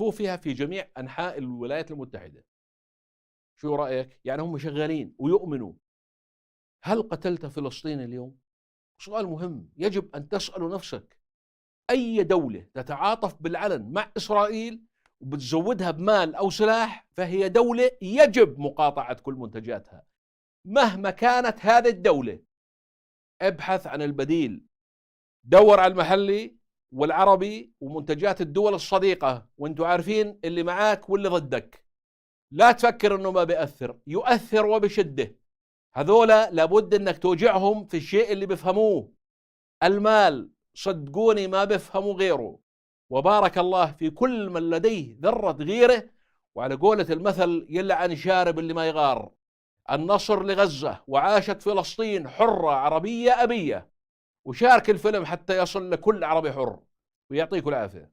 هو فيها في جميع أنحاء الولايات المتحدة. شو رأيك؟ يعني هم شغالين ويؤمنوا. هل قتلت فلسطين اليوم؟ سؤال مهم يجب أن تسأل نفسك. أي دولة تتعاطف بالعلن مع إسرائيل وبتزودها بمال أو سلاح فهي دولة يجب مقاطعة كل منتجاتها مهما كانت هذه الدولة. ابحث عن البديل، دور على المحلي والعربي ومنتجات الدول الصديقة، وانتم عارفين اللي معاك واللي ضدك. لا تفكر انه ما بيأثر، يؤثر وبشدة. هذولا لابد انك توجعهم في الشيء اللي بفهموه، المال. صدقوني ما بفهموا غيره. وبارك الله في كل من لديه ذرة غيرة. وعلى قولة المثل يلعن شارب اللي ما يغار. النصر لغزة، وعاشت فلسطين حرة عربية أبية. وشارك الفيلم حتى يصل لكل عربي حر. ويعطيكم العافية.